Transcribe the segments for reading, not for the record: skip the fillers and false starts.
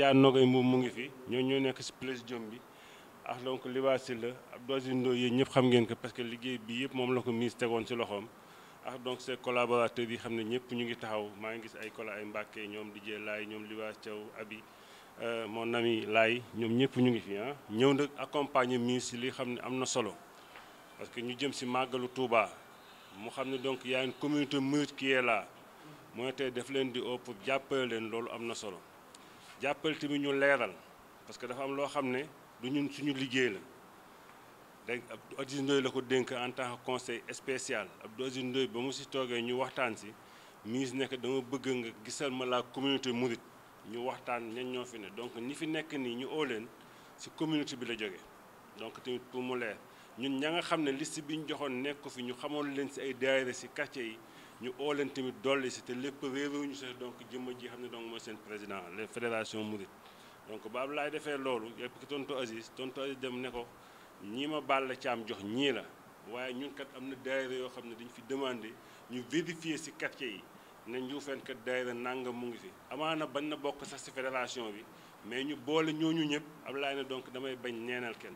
Adja Nogay moom mu ngi fi ñoo nekk si présidium bi ak donc Liba Sylla Abdou Aziz Ndoye yéen ñëpp xam ngeen ko parce que liggéey bi yëpp moom la ko ministre tegoon si loxoom ak donc ses collaborateurs yi xam ne ñëpp ñu ngi taxaw maa ngi gis ay Mbàkke ñoom DJ Laay ñoom Liba Thiaw Abi mon ami Laay ñoom ñëpp ñu ngi fi ñëw nag accompagner ministre li xam ne am na solo parce que ñu jëm si màggalu Touba mu xam ne donc y a une communauté mouride qui est là mooy tey def leen di oo pour jàppale leen loolu am na solo jàppale tamit ñu leeral parce que dafa am loo xam ne du ñun suñu liggéey la dégg Abdou Aziz Ndoye la ko dénk en tant que conseil spécial Abdou Aziz Ndoye ba mu si toogee ñu waxtaan si ministre nekk dama bëgg nga gisal ma la communauté mouride ñu waxtaan ñan ñoo fi ne donc ñi fi nekk nii ñu oo leen si communauté bi la jógee donc tamit pour mu leer ñun ña nga xam ne liste bi ñu joxoon nekk ko fi ñu xamoon leen si ay daayira si quartier yi ñu oo leen tamit dolli si te lépp réeruñu si donc jëmma ji xam ne donc mooy seen président les fédérations mouride donc ba Ablaye defee loolu yëpp ki tonton Aziz dem ne ko ñii ma Balla Thiam jox ñii la waaye ñun kat am na daayira yoo xam ne dañu fi demandé ñu vérifier si quartier yi ne Ndioufène kat daayira nangam mu ngi fi amaana bañ na bokk sax si fédération bi mais ñu boole ñooñu ñëpp Ablaye ne donc damay bañ neenal kenn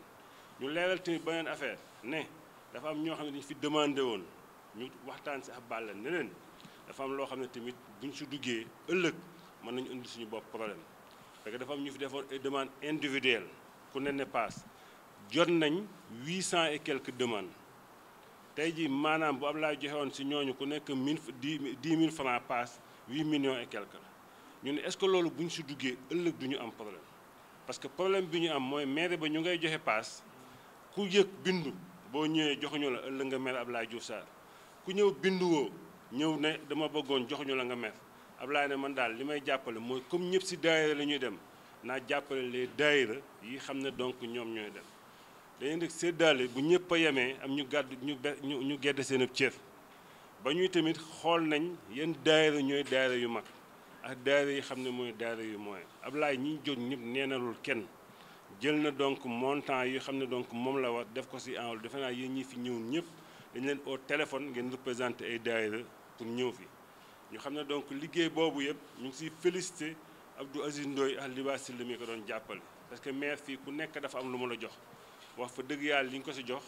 ñu leeral tamit beneen affaire ne dafa am ñoo xam ne dañu fi demandé woon ñu waxtaan si ak Balla ne leen dafa am loo xam ne tamit buñ si duggee ëllëg mën nañu indi suñu bopp problème parce que dafa am ñu fi defoon ay demande individuelle ku ne passe jot nañ 800 et quelques demandes tey jii maanaam bu Ablaye joxe woon si ñooñu ku nekk 10 000 francs passe 8 millions et quelques la ñu ne est-ce que loolu bu ñu si duggee ëllëg du ñu am problème parce que problème bi ñu am mooy maire ba ñu ngay joxe passe ku yëg bindu boo ñëwee joxuñu la ëllëg nga mer Ablaye Diouf Sarr ku ñëw binduwoo ñëw ne dama bëggoon joxuñu la nga mer Ablaye ne man daal li may jàppale mooy comme ñëpp si daayira la ñuy dem naa jàppale les daayira yi xam ne donc ñoom ñooy dem dañuy def séddale bu ñëpp a yemee am ñu gàddu ñu gedd seen ab cër ba ñuy tamit xool nañ yenn daayira ñooy daayira yu mag ak daayira yi xam ne mooy daayira yu moyen Ablaye ñi jóg ñëpp neenalul kenn jël na donc montant yi xam ne donc moom la war def ko si enwol defe naa yéen ñi fi ñëw ñëpp dañ leen au téléphone ngeen représenté ay daayira pour ñëw fi ñu xam ne donc liggéey boobu yëpp ñu ngi siy félicité Abdou Aziz Ndoye ak Liba Sylla mi ko doon jàppale parce que maire fii ku nekk dafa am lu mu la jox wax fa dëgg yàlla li nga ko si jox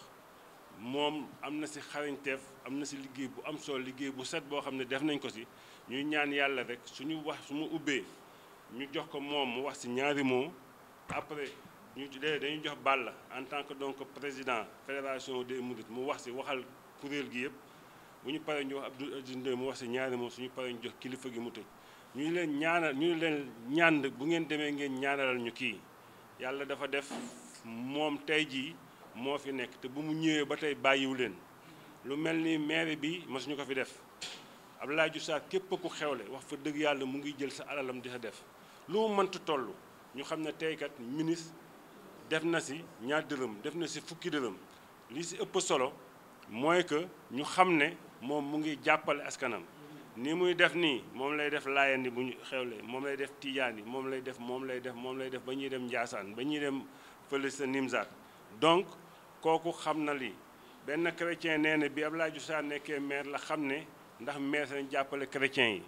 moom am na si xarañteef am na si liggéey bu am solo liggéey bu set boo xam ne def nañ ko si ñuy ñaan yàlla rek suñu wax su mu ubbee ñu jox ko moom mu wax si ñaari mots après ñu dañuy jox Balla en tant que donc président fédération des mourides mu wax si waxal kuréel gi yëpp bu ñu paree ñu wax Abdou Aziz Ndoye mu wax si ñaari mots suñu paree ñu jox kilifa gi mu tëj ñu leen ñaanal ñu leen ñaan bu ngeen demee ngeen ñaanalal ñu kii yàlla dafa def moom tey jii moo fi nekk te bu mu ñëwee ba tey bàyyiwu leen lu mel ni maire bi mosuñu ko fi def Abdoulaye Diouf Sarr képp ku xewle wax fa dëgg yàlla mu ngi jël sa alalam di sa def lu mu mënta toll ñu xam ne tey kat ministre def na si ñaar dërëm def na si fukki dërëm li si ëpp solo mooy que ñu xam ne moom mu ngi jàppale askanam ni muy def nii moom lay def Laayeen ni bu ñu xewle moom lay def Tijaan yi moom lay def ba ñuy dem Njaasaan ba ñuy dem fële sa Nimzaat donc kooku xam na lii benn chrétien nee na bi Abdoulaye Diouf Sarr nekkee maire la xam ne ndax maire sañ jàppale chrétien yi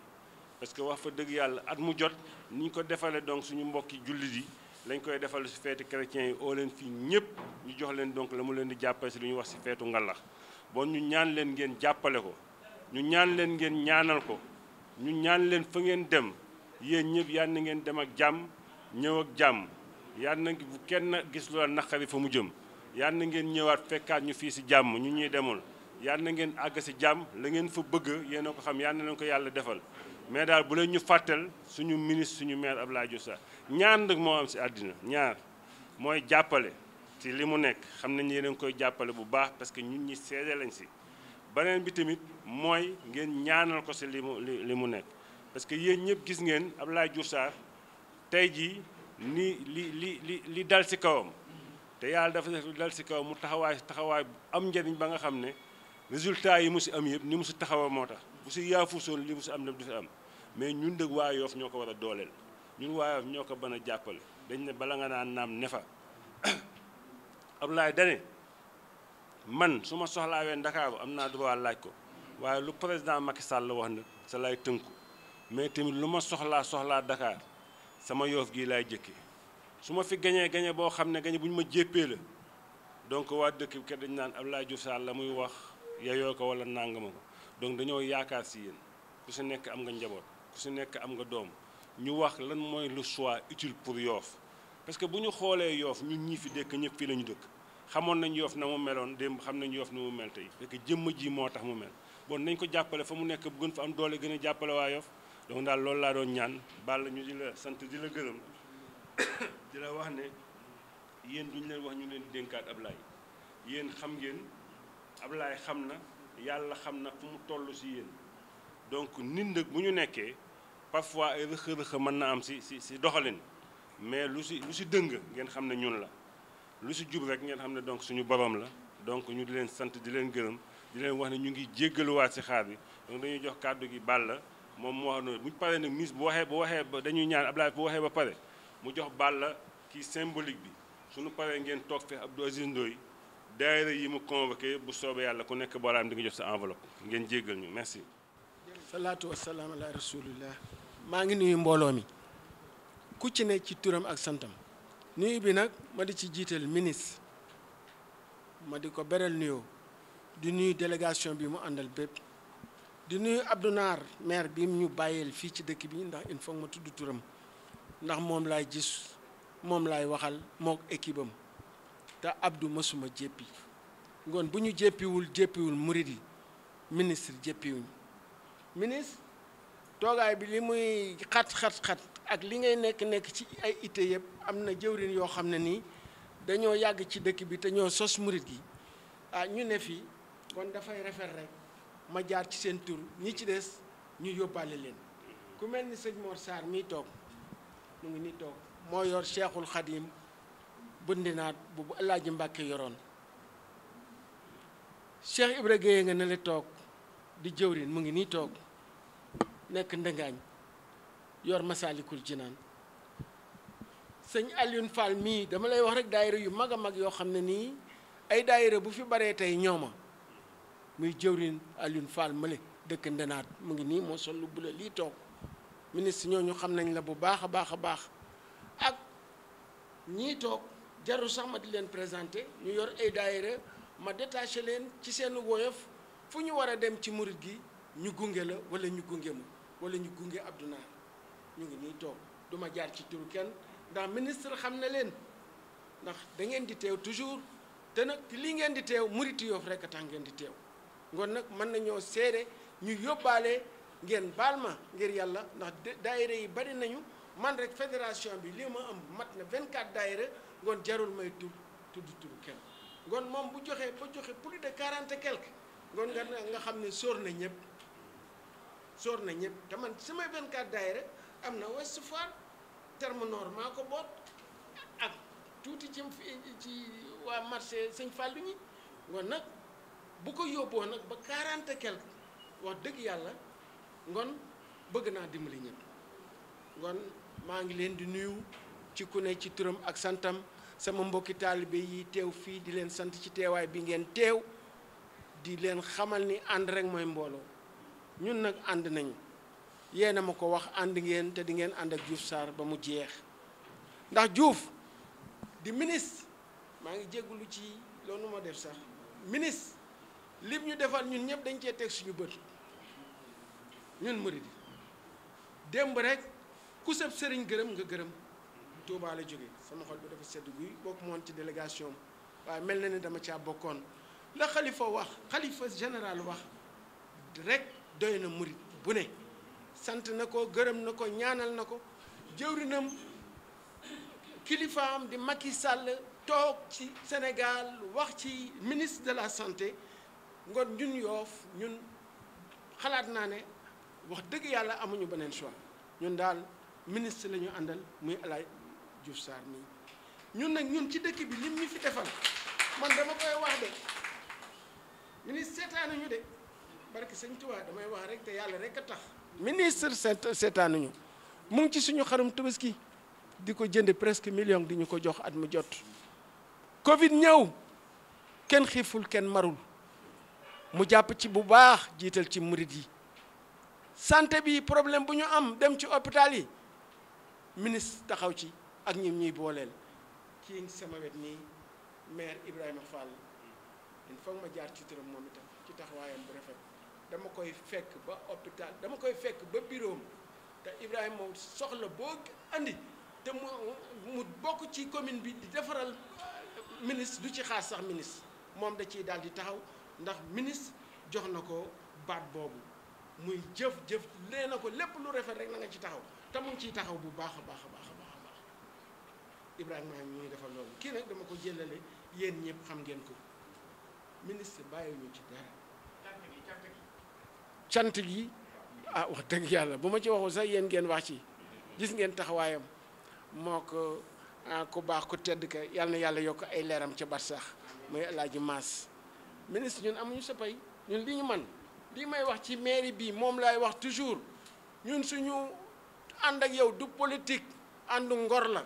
parce que wax fa dëgg yàlla at mu jot ni ñu ko defale donc suñu mbokki jullit yi lañ koy defal si feetu chrétien yi oo leen fii ñëpp ñu jox leen donc la mu leen di jàppale si lu ñuy wax si feetu ngalax bon ñu ñaan leen ngeen jàppale ko ñu ñaan leen ngeen ñaanal ko ñu ñaan leen fa ngeen dem yéen ñëpp yal na ngeen dem ak jàmm ñëw ak jàmm yal na bu kenn gis lu la naqari fa mu jëm yal na ngeen ñëwaat fekkaat ñu fii si jàmm ñu ñuy demul yal na ngeen àgg si jàmm la ngeen fa bëgg yéen a ko xam yal na leen ko yàlla defal mais daal bu leen ñu fàttal suñu ministre suñu maire Abdoulaye Diouf Sarr ñaar nag moo am si àddina ñaar mooy jàppale ci li mu nekk xam nañ yéen a ngi koy jàppale bu baax parce que ñun ñi seede lañ si beneen bi tamit mooy ngeen ñaanal ko si li mu nekk parce que yéen ñëpp gis ngeen Abdoulaye Diouf Sarr tey jii ni li dal si kawam te yàlla dafa def dal si kawam mu taxawaay bu am njëriñ ba nga xam ne résultat yi mu si am yëpp ni mu si taxawa moo tax bu si yaafusoon li mu si am lépp du fi am mais ñun dëgg waa Yoff ñoo ko war a dooleel ñun waa Yoff ñoo ko mën a jàppale dañ ne bala nga naan naam ne fa Abdoulaye dane man su ma soxlaawee Ndakaaru am naa droit laaj ko waaye lu président Macky Sall wax nag sa lay tënku mais tamit lu ma soxlaa Dakar sama Yoff gii laay jëkke su ma fi gañee boo xam ne gañe bu ñu ma jéppee la donc waa dëkk bi kat dañu naan Abdoulaye Diouf Sarr la muy wax yeyoo ko wala nangama ko donc dañoo yaakaar si yéen ku si nekk am nga njaboot ku si nekk am nga doom ñu wax lan mooy le choix utile pour Yoff parce que bu ñu xoolee Yoff ñun ñii fi dëkk ñëpp fii la ñu dëkk xamoon nañ Yoff na mu meloon démb xam nañ Yoff na mu mel tey parce que jëmm ji moo tax mu mel bon nañ ko jàppale fa mu nekk bu gën fa am doole gën a jàppale waa Yoff donc daal loolu laa doon ñaan Balla ñu di la sant di la gërëm di la wax ne yéen duñu leen wax ñu leen dénkaat Ablaye yéen xam ngeen Ablaye xam na yàlla xam na fu mu toll si yéen donc nit nag bu ñu nekkee parfois ay rëq-rëq mën na am si doxalin mais lu si dëng ngeen xam ne ñun la lu si jub rek ngeen xam ne donc suñu borom la donc ñu di leen sant di leen gërëm di leen wax ne ñu ngi jéggaluwaat si xaar bi donc dañuy jox kàddu gi Balla moom moo wax noonu bu ñu paree nag ministre bu waxee ba dañuy ñaan Ablaye bu waxee ba pare mu jox Balla kii symbolique bi suñu paree ngeen toog fi Abdou Aziz Ndoye daayira yi mu convoqué bu soobee yàlla ku nekk boolaam di nga jox sa enveloppe ngeen jéggal ñu merci. salaatu wasalaam ala rasulillah maa ngi nuyu mbooloo mi ku ci ne ci turam ak santam nuyu bi nag ma di ci jiital ministre ma di ko beral nuyoo di nuyu délégation bi mu àndal bépp di nuyu Abdou Naar maire bi ñu bàyyeel fii ci dëkk bi ndax il faut ma tudd turam ndax moom laay gis moom laay waxal mook équipe am te Abdou mësuma jéppi ngoon bu ñu jéppiwul murid yi ministre jéppiwuñ ministre toogaay bi li muy xat ak li ngay nekk ci ay ité yëpp am na jëwrin yoo xam ne nii dañoo yàgg ci dëkk bi te ñoo sos murid gi ñu ne fii kon dafay rafet rek ma jaar ci seen tur ñi ci des ñu yóbbaale leen ku mel ni sëñ Mor Sarr mii toog mu ngi nii toog moo yor Cheikhul Khadim bëndinaat bu Alaaji Mbàkke yoroon Cheikh Ibra Gueye nga ne la toog di jëwrin mu ngi nii toog nekk ndëngaañ yor Masaalikul Jinaan sëñ Alioune Fall mii dama lay wax rek daayira yu mag a mag yoo xam ne nii ay daayira bu fi baree tey ñooma muy jëwrin Alioune Fall male dëkk ndenaat mu ngi nii moo sol lu bula lii toog ministre ñooñu xam nañ la bu baax a baax a baax ak ñii toog jarul sax ma di leen présenté ñu yor ay daayira ma détaché leen ci seen woyof fu ñu war a dem ci murit gi ñu gunge la wala ñu gunge ma wala ñu gunge Abdou Naar ñu ngi nii toog duma jaar ci turu kenn ndax ministre xam na leen ndax da ngeen di teew toujours te nag lii ngeen di teew murit Yoff rek a tax ngeen di teew ngoon nag mën nañoo seede ñu yóbbaale ngeen baal ma ngir yàlla ndax daayira yi bari nañu man rek fédération bi li ma am mat na 24 daayira ngoon jarul may tudd turu kenn ngoon moom bu joxee ba joxe plus de 40 et quelque ngoon nga xam ne sóor na ñëpp te man samay 24 daayira am na Ouest Foire Terme Nord maa ko boot ak tuuti ci waa marché Sëñ Fallou ñi ngoon nag bu ko yóbboo nag ba 40 et quelque wax dëgg yàlla ngoon bëgg naa dimbali ñëpp ngoon maa ngi leen di nuyu ci ku ne ci turam ak santam sama mbokki taalibe yi teew fii di leen sant ci teewaay bi ngeen teew di leen xamal ni ànd rek mooy mbooloo ñun nag ànd nañu yéena ma ko wax ànd ngeen te di ngeen ànd ak Diouf Sarr ba mu jeex ndax Diouf di ministre maa ngi jéggulu ci loolu ma def sax ministre lim ñu defal ñun ñëpp dañ cee teg suñu bët ñun murid yi démb rek ku sëb sëriñ gërëm nga gërëm Touba la jóge sama xol bi dafa sedd guy bokk moon ci délégation waaye mel na ne dama caa bokkoon la xalifa wax xalifa général wax rek doy na murid bu ne sant na ko gërëm na ko ñaanal na ko jëwrinam kilifaam di Macky Sall toog ci Sénégal wax ci ministre de la santé ngoon ñun Yoff ñun xalaat naa ne wax dëgg yàlla amuñu beneen choix ñun daal ministre la ñu àndal muy Alaaji Diouf Sarr nii ñun nag ñun ci dëkk bi lim ñu fi defal man dama koy wax de ministre seetaanuñu de barke sëñ Tuubaa damay wax rek te yàlla rek a tax ministre seetaanuñu mu ngi ci suñu xarum Tabaski di ko jënd presque million di ñu ko jox at mu jot Covid ñëw kenn xiiful kenn marul mu jàpp ci bu baax jiital ci murid yi santé bi problème bu ñu am dem ci hôpital yi ministre taxaw ci ak ñim ñuy booleel kii sama wet nii maire Ibrahima Fall il faut ma jaar ci turam moom itam ci taxawaayam bu rafet dama koy fekk ba hôpital dama koy fekk ba bureau te Ibrahima moom soxla boo andi te mu bokk ci commune bi di defaral ministre du ci xaar sax ministre moom da ciy daal di taxaw ndax ministre jox na ko baat boobu muy jëf lee na ko lépp lu rafet rek na nga ci taxaw te mu ngi ciy taxaw bu baax a baax a baax a baax a baax Ibrahima ñu ngi defal loolu kii nag dama ko jëlale yéen ñëpp xam ngeen ko ministre bàyyiwuñu ci dara cant gi ah wax dëgg yàlla bu ma ci waxul sax yéen ngeen wax ci gis ngeen taxawaayam moo ko ku baax ku tedd ka yàlla na yàlla yokk ay leeram ca barsax muy El Hadji Mass ministre ñun amuñu sa pay ñun li ñu man lii may wax ci mairie bi moom laay wax toujours ñun suñu ànd ak yow du politique àndu ngor la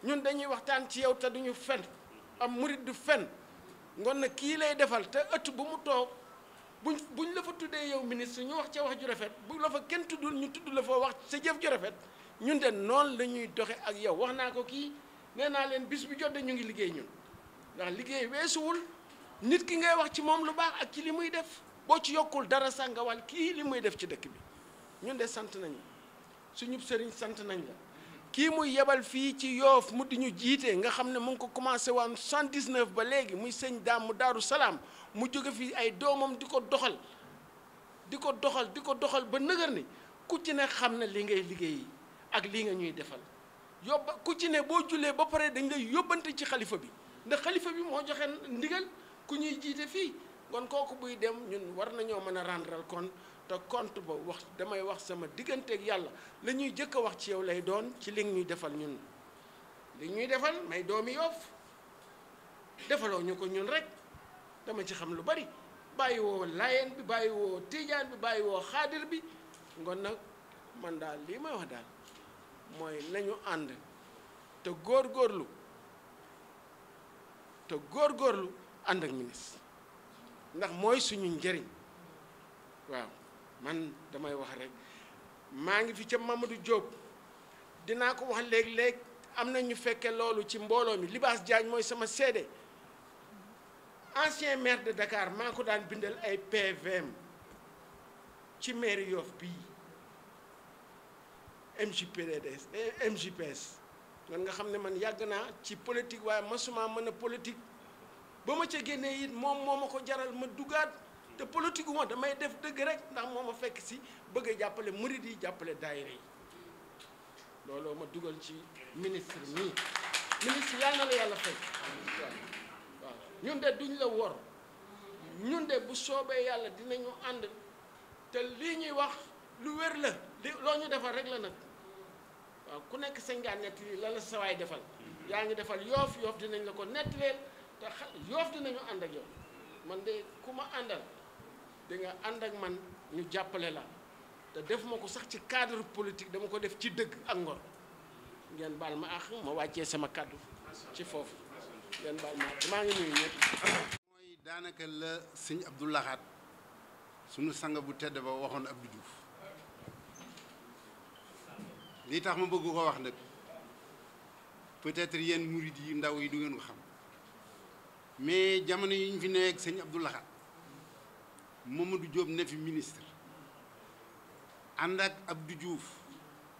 ñun dañuy waxtaan ci yow te duñu fen am murit du fen ngon na kii lay defal te ëtt bu mu toog buñ la fa tuddee yow ministre ñu wax ca wax ju rafet bu la fa kenn tuddul ñu tudd la fa wax sa jëf ju rafet ñun de noonu la ñuy doxe ak yow wax naa ko kii nee naa leen bis bu jot de ñu ngi liggéey ñun ndax liggéey weesuwul nit ki ngay wax ci moom lu baax ak ci li muy def boo ci yokkul dara sàngawal kii li muy def ci dëkk bi ñun de sant nañu suñu sëriñ sant nañ la kii muy yebal fii ci Yoof mu di ñu jiite nga xam ne mu ngi ko commencé woon 79 ba léegi muy sëñ daam mu Daaru Salaam mu jóge fii ay doomam di ko doxal ba nëgër ni ku ci ne xam ne li ngay liggéey ak lii nga ñuy defal ku ci ne boo jullee ba pare dañ lay yóbbante ci xalifa bi ndax xalifa bi moo joxe ndigal ku ñuy jiite fii kon kooku buy dem ñun war nañoo mën a rendre compte te compte ba wax damay wax sama digganteeg yàlla la ñuy jëkk a wax ci yow lay doon ci li ñuy defal ñun li ñuy defal may doomi Yoof defaloo ñu ko ñun rek dama ci xam lu bari bàyyi woo Laayeen bi bàyyi woo Tiijaan bi bàyyi woo Xaadir bi ngon nag man daal lii may wax daal mooy nañu ànd te góorgóorlu ànd ak ministre ndax mooy suñu njëriñ waaw man damay wax rek maa ngi fi ca Mamadou Diop dinaa ko wax léeg-léeg am na ñu fekke loolu ci mbooloo mi Libaas Diagne mooy sama seede ancien maire de Dakar maa ko daan bindal ay PVM ci mairie Yoff bii MJPS man nga xam ne man yàgg naa ci politique waaye masuma mën a politique ba ma ca génnee it moom moo ma ko jaral ma dugaat te politique ma damay def dëgg rek ndax moo ma fekk si bëgg a jàppale murid yi jàppale daayira yi looloo ma dugal ci ministre mii ministre yàlla na la yàlla fekk waaw ñun de duñ la wor ñun de bu soobee yàlla dinañu ànd te lii ñuy wax lu wér la loo ñu defal rek la nag waaw ku nekk sañ ngaa nettali la la sawaay defal yaa ngi defal Yoof dinañ la ko nettaleel te Yoof dinañu ànd ak yow man de ku ma àndal di nga ànd ak man ñu jàppale la te def ma ko sax ci cadre politique dama ko def ci dëgg ak ngor ngeen baal ma ak ma wàccee sama kàddu ci foofu ngeen baal ma ak maa ngi nuyu ñëpp. mooy daanaka la sëñ Abdou Lahad sunu sang bu tedd ba waxoon Abdou Diouf lii tax ma bëgg ko wax nag peut-être yéen murid yi ndaw yi du ngeen ko xam mais jamono yi ñu fi nee ak sëñ Abdou Lahad Mamadou Diop ne fi ministre ànd ak Abdou Diouf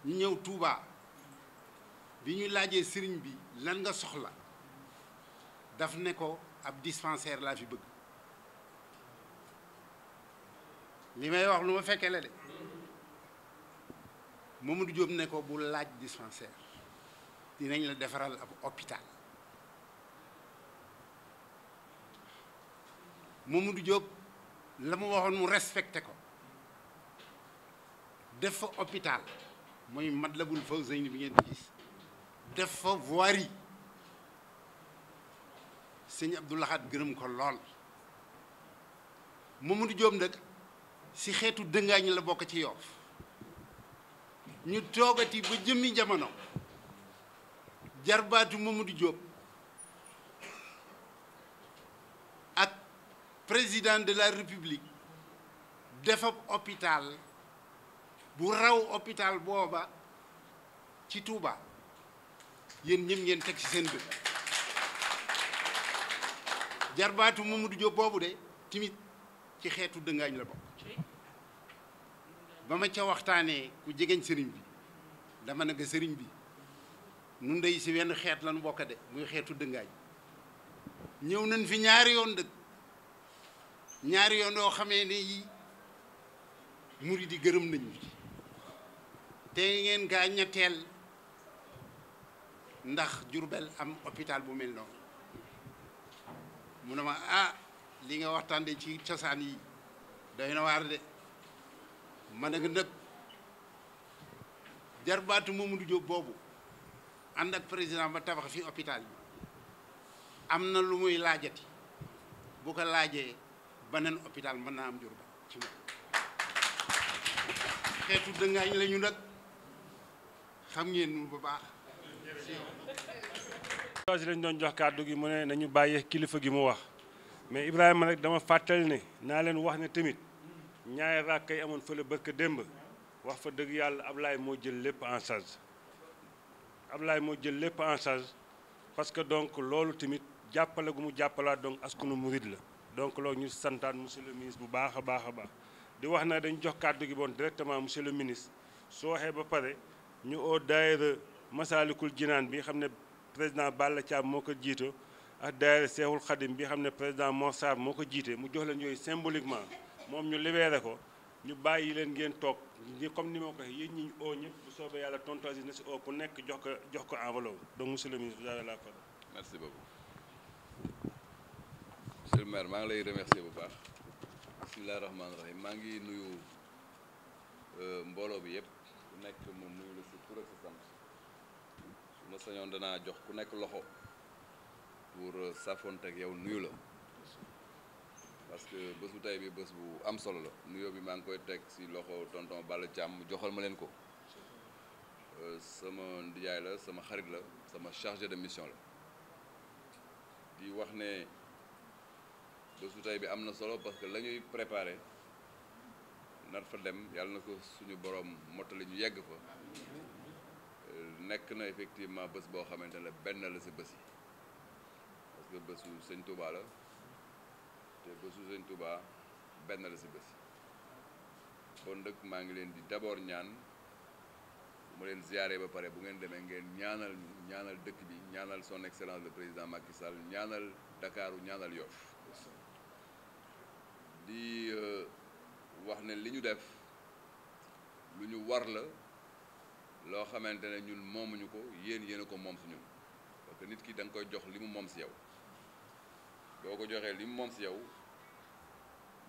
ñu ñëw Touba bi ñu laajee sëriñ bi lan nga soxla daf ne ko ab dispensaire laa fi bëgg li may wax lu ma fekkee la de Mamadou Diop ne ko bu laaj dispensaire dinañ la defaral ab hôpital Mamadou Diop la mu waxoon mu respecté ko def fa hôpital mooy Matlaboul Fawzayni bi ngeen di gis def fa voirie sëñ Abdou Lahad gërëm ko lool Mamadou Diop nag si xeetu dëngaañ la bokk ci Yoof ñu toogati ba jëmmi jamono jarbaatu Mamadou Diop ak président de la République defab hôpital bu raw hôpital booba ci Touba yéen ñëm ngeen teg ci seen bët jarbaatu Mamadou Diop boobu de timit ci xeetu dëngaañ la bokk ba ma ca waxtaanee ku jegeñ sëriñ bi dama ne nga sëriñ bi nun dey si wenn xeet lañu bokk de muy xeetu dëngaañ ñëw nañ fi ñaari yoon dëgg ñaari yoon yoo xamee ne yi murid yi gërëm nañu ci te ngeen gaa ñetteel ndax Jurbel am hôpital bu mel noonu mu ne ma ah li nga waxtaan de ci cosaan yi doy na waar de ma ne nag jarbaatu Mamadou Diop boobu ànd ak président ba tabax fi hôpital bi am na lu muy laajati bu ko laajee beneen hôpital mën naa am Jurbel ci moom xeetu dëngaañ la ñu nag xam ngeen bu baax. si lañ doon jox kàddu gi mu ne nañu bàyyee kilifa gi mu wax mais Ibrahima rek dama fàttali ne naa leen wax ne tamit ñaari rakk yi amoon fële barka démb wax fa dëgg yàlla Ablaye moo jël lépp en charge Ablaye moo jël lépp en charge parce que donc loolu tamit jàppale gu mu jàppalaat donc askanu murid la donc loolu ñu santaan monsieur le ministre bu baax a baax a baax di wax na dañ jox kàddu gi bon directement monsieur le ministre soo waxee ba pare ñu oo daayira Masaalikul Jinaan bi xam ne président Balla Thiam moo ko jiito ak daayira Seexul Xadim bi xam ne président Mor Sarr moo ko jiite mu jox leen yooyu symboliquement moom ñu libéré ko ñu bàyyi leen ngeen toog comme ni ma ko waxee yéen ñi ñu oo ñëpp bu soobee yàlla tonton Aziz na si oo ku nekk jox ko enveloppe donc monsieur le ministre vous avez la parole. merci beaucoup monsieur le maire maa ngi lay remercier bu baax bismillahi rahmaani rahim maa ngi nuyu mbooloo bi yëpp ku nekk moom nuyu la si tur ak sa sant su ma sañoon danaa jox ku nekk loxo pour safonte ak yow nuyu la parce que bés bu tey bi bés bu am solo la nuyoo bi maa ngi koy teg si loxo tonton Balla Thiam mu joxal ma leen ko sama ndijaay la sama xarit la sama chargé de mission la di wax ne bés bu tey bi am na solo parce que la ñuy préparé nar fa dem yàlla na ko suñu borom mottali ñu yegg fa nekk na effectivement bés boo xamante ne benn la si bés yi parce que bésu sëñ Touba la te bésu sëñ Touba benn la si bés yi bon dëkk maa ngi leen di d'abord ñaan bu ma leen ziyaare ba pare bu ngeen demee ngeen ñaanal dëkk bi ñaanal son excellence le président Macky Sall ñaanal Dakaaru ñaanal Yoff di wax ne li ñu def lu ñu war la loo xamante ne ñun moomuñu ko yéen a ko moom si ñun parce que nit ki da nga koy jox li mu moom si yow boo ko joxee li mu moom si yow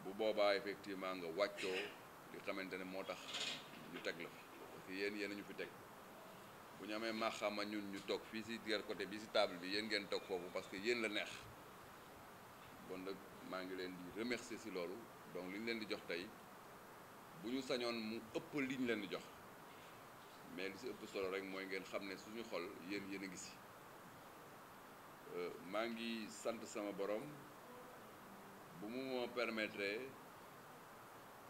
bu boobaa effectivement nga wàccoo li xamante ne moo tax ñu teg la fi parce que yéen ñu fi teg bu ñu amee maxama ñun ñu toog fii si dier côté bi si table bi yéen ngeen toog foofu parce que yéen la neex bon nag maa ngi leen di remercier si loolu donc li ñu leen di jox tey bu ñu sañoon mu ëpp li ñu leen di jox mais li si ëpp solo rek mooy ngeen xam ne suñu xol yéen a ngi si maa ngi sant sama borom bu mu ma permettre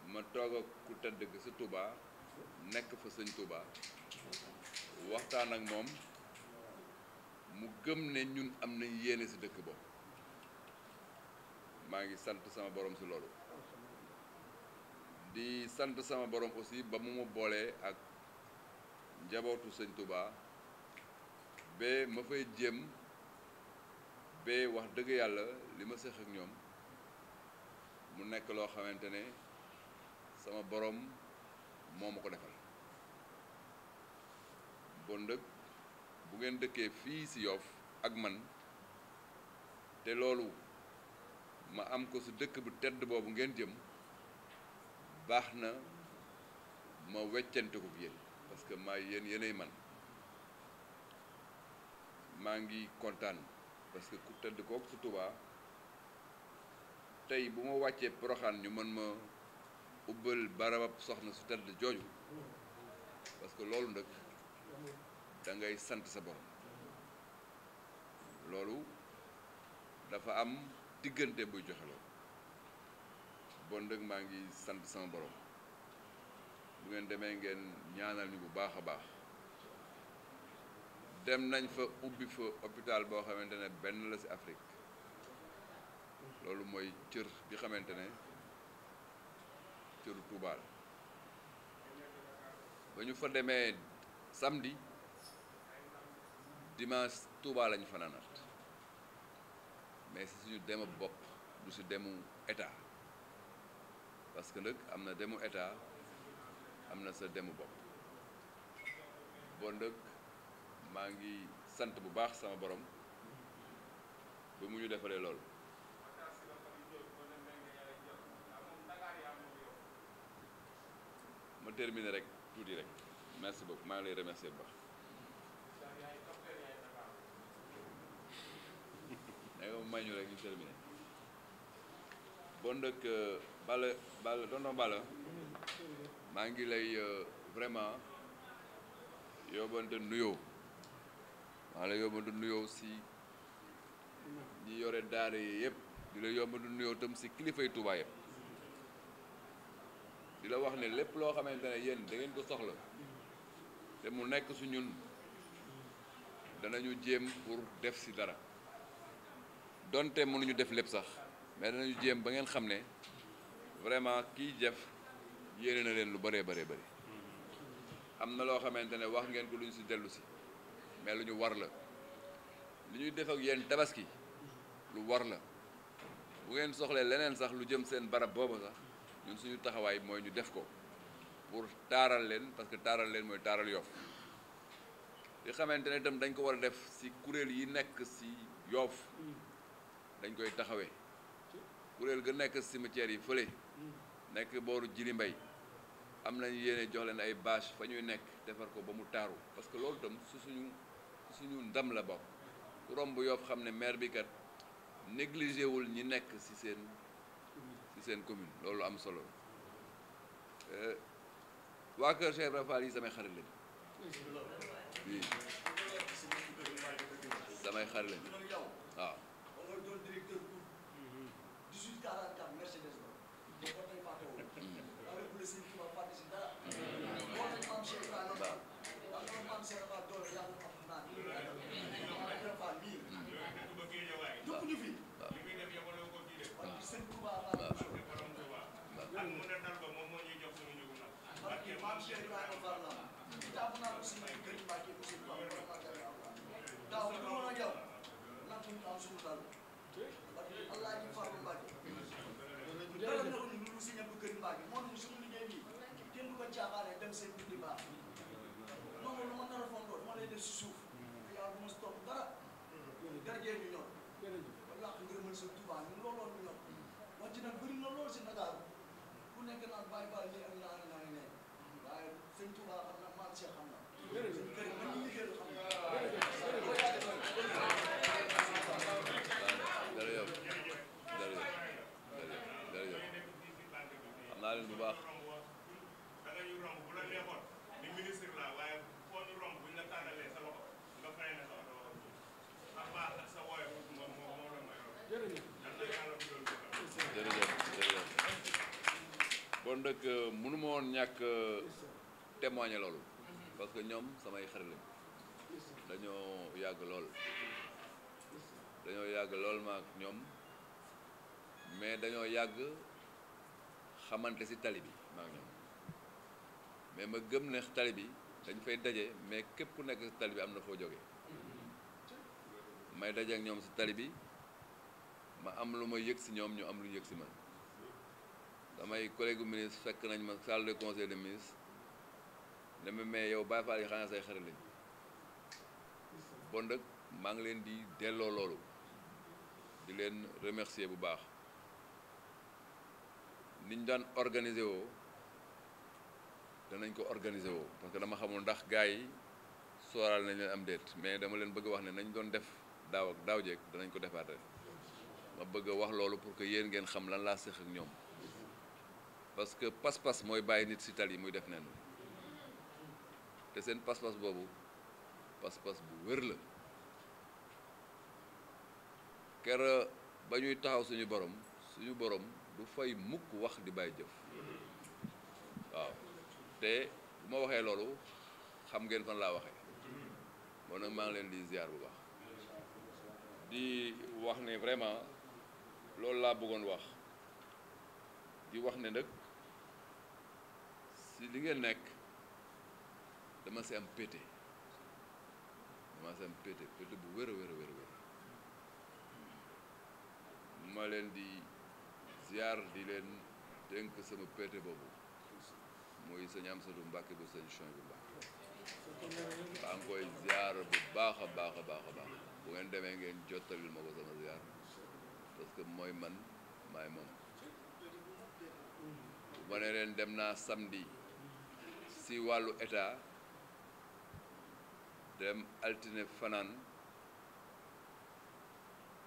ma toog ak ku tedd gi sa Touba nekk fa sëñ Touba waxtaan ak moom mu gëm ne ñun am nañ yéene si dëkk boobu maa ngi sant sama borom si loolu di sant sama borom aussi ba mu ma boolee ak njabootu sëñ Touba ba ma fay jéem ba wax dëgg yàlla li ma seq ak ñoom mu nekk loo xamante ne sama borom moo ma ko defal bon dëkk bu ngeen dëkkee fii si Yoff ak man te loolu ma am ko si dëkk bu tedd boobu ngeen jëm baax na ma weccante ko yéen parce que maa yéenay man maa ngi kontaan parce que ku tedd kooku si Touba tey bu ma wàccee Poroxaan ñu mën ma ubbal barabab soxna su tedd jooju parce que loolu nag da ngay sant sa borom loolu dafa am diggante buy joxe loolu bon nag maa ngi sant sama borom bu ngeen demee ngeen ñaanal ñu bu baax a baax dem nañ fa ubbi fa hôpital boo xamante ne benn la ci Afrique loolu mooy cër bi xamante ne cëru Touba la ba ñu fa demee samedi dimanche Touba lañu fanaanaat mais ci suñu demu bopp du ci demu état parce que nag am na demu état am na sa demu bopp bon nag maa ngi sant bu baax sama borom ba mu ñu defalee loolu ma terminer rek tuuti rek merci beaucoup maa ngi lay remercier bu baax danga may ñu rek ñu terminer bon nag Balla tonton Balla maa ngi lay vraiment yóbbante nuyoo maa ngi lay yóbbante nuyoo si ñi yore daara yi yëpp di la yóbbante nuyoo tam si kilifay Touba yëpp di la wax ne lépp loo xamante ne yéen da ngeen ko soxla te mu nekk su ñun danañu jéem pour def si dara donte mënuñu def lépp sax mais danañu jéem ba ngeen xam ne vraiment kii jëf yéene na leen lu bëree bëri am na loo xamante ne wax ngeen ko lu ñu si dellu si mais lu ñu war la li ñuy def ak yéen tabaski lu war la bu ngeen soxlee leneen sax lu jëm seen barab booba sax ñun suñu taxawaay mooy ñu def ko pour taaral leen parce que taaral leen mooy taaral Yoff li xamante ne itam dañ ko war a def si kuréel yi nekk si Yoff dañ koy taxawee kuréel ga nekk cimetière yi fële nekk booru Jili Mbay am nañu yéene jox leen ay bâche fa ñuy nekk defar ko ba mu taaru parce que loolu itam suñu ndam la bokk ku romb Yoff xam ne maire bi kat négligé wul ñi nekk ci seen commune loolu am solo waa Kër Cheikh Ibra Fall yi samay xarit lañu oui samay xarit lañu waaw bu baax kon nag mënu ma woon ñàkk témoigner loolu parce que ñoom samay xarit lañu dañoo yàgg lool ma ak ñoom mais dañoo yàgg xamante ci tali bi ma ak ñoom mais ma gëm ne tali bi dañ fay daje mais képp ku nekk ci tali bi am na foo jógee may daje ak ñoom ci tali bi ma am lu ma yëg ci ñoom ñu am lu ñu yëg ci man damay collègue ministre fekk nañ ma salle de conseil des ministres ne ma mais yow Baye Fall yi xanaa say xarit lañ bon nag maa ngi leen di delloo loolu di leen remercier bu baax niñ daan organiser woo danañ ko organiser woo parce que dama xamul ndax gars yi sooraal nañ leen am déet mais dama leen bëgg a wax ne nañ doon def daaw ak daaw jeeg danañ ko defaat rek ma bëgg a wax loolu pour que yéen ngeen xam lan laa séq ak ñoom parce que pas-pas mooy bàyyi nit ci tali muy def nen te seen pas-pas boobu pas-pas bu wér la ker ba ñuy taxaw suñu borom du fay mukk wax di bàyyi jëf waaw te bu ma waxee loolu xam ngeen fan laa waxee bon nag maa ngi leen di ziar bu baax di wax ne vraiment loolu laa bëggoon wax di wax ne nag si li ngeen nekk dama si am pété bu wér a wér ma leen di ziar di leen dénk sama pété boobu mooy sëñ Amsatu Mbàkke bu sëñ Chouin bu Mbàkke maa ngi koy ziar bu baax a baax bu ngeen demee ngeen jottalil ma ko sama ziar parce que mooy man maay moom bu ma ne leen dem naa samedi si wàllu état dem altine fanaan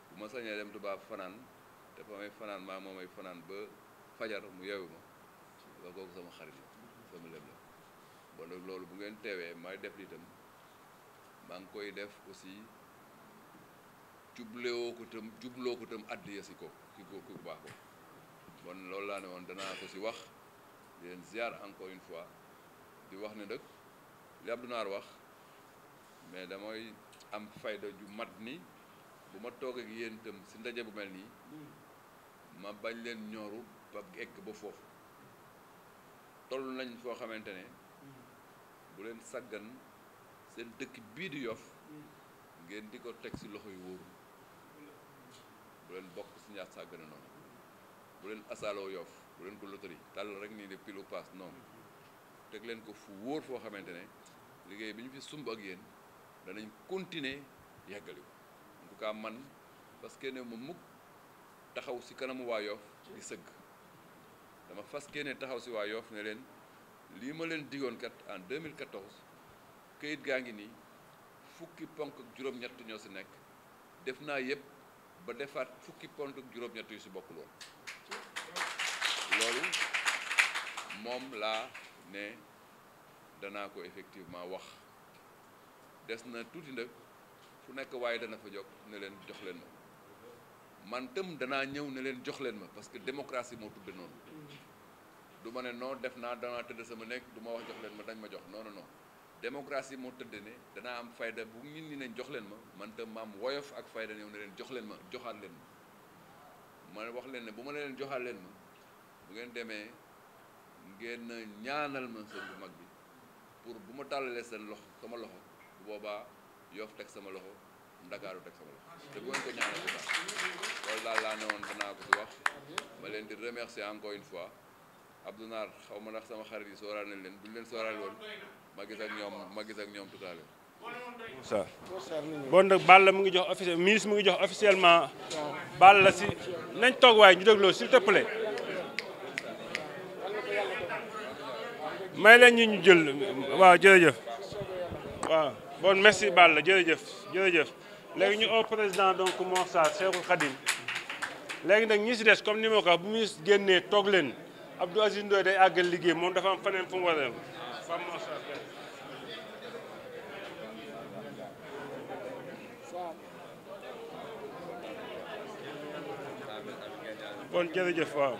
bu ma sañee dem tubaab fanaan te fa may fanaan maa moomay fanaan ba fajar mu yeewu ma ba kooku sama xarit sama lem la bon nag loolu bu ngeen teewee may def li itam maa ngi koy def aussi jubloo ko tam addiya si ko ki ku baax ko bon loolu laa ne woon danaa ko si wax di leen ziar encore une fois di wax ne nag li Abdou Naar wax mais damay am fayda ju mat ni bu ma toog ak yéen itam si ndaje bu mel nii ma bañ leen ñooru ba egg ba foofu toll nañ foo xamante ne bu leen sàggan seen dëkk bii di Yoff ngeen di ko teg si loxo yu wóoru bu leen bokk si ñaar sàggane noonu bu leen asaaloo Yoff bu leen ko loterie tàll rek nii de pile ou passe non teg leen ko fu wóor foo xamante ne liggéey bi ñu fi sumb ak yéen danañ continuer yàggali ko en tout cas man parce que ne ma mukk taxaw si kanamu waa Yoff di sëgg dama fas ne taxaw si waa Yoff ne leen lii ma leen digoon kat en 2014 këyit gaa ngi nii fukki ponk ak juróom-ñett ñoo si nekk def naa yëpp ba defaat fukki ponk ak juróom-ñett yu si bokkul woon loolu moom laa ne danaa ko effectivement wax des na tuuti nag fu nekk waaye dana fa jóg ne leen jox leen ma man tam danaa ñëw ne leen jox leen ma parce que démocratie moo tudde noonu du ma ne non def naa danaa tëdd sama nekk du ma wax jox leen ma dañ ma jox non non non démocratie moo tëdd ne danaa am fayda bu ñun ñi ne jox leen ma man tam ma am woyof ak fayda ñëw ne leen jox leen ma joxaat leen ma wax leen ne bu ma leen joxaat leen ma bu ngeen demee ngeen ñaanal ma sëñ bu mag bi pour bu ma tàllalee seen loxo sama loxo bu boobaa Yoff teg sama loxo Ndakaaru teg sama loxo te bu ngeen ko ñaanal bu baax loolu daal laa ne woon danaa ko ci wax ma leen di remercier encore une fois Abdou Naar xaw ma ndax sama xarit yi sooraal nañ leen bu ñu leen sooraal woon ma gis ak ñoom tout à l'heure. bon nag Balla mu ngi jox officiel ministre mu ngi jox officiellement Balla si nañ toog waaye ñu dégloo s'il te plaît may leen ñu jël waaw jërëjëf waaw bon merci Balla jërëjëf léegi ñu au président donc Mor Sarr Cheikhul Khadim léegi nag ñi si des comme ni ma ko wax bu ministre génnee toog leen Abdou Aziz Ndoye day àggal liggéey moom dafa am feneen fu mu war a dem Fam Mor Sarr bon jërëjëf waaw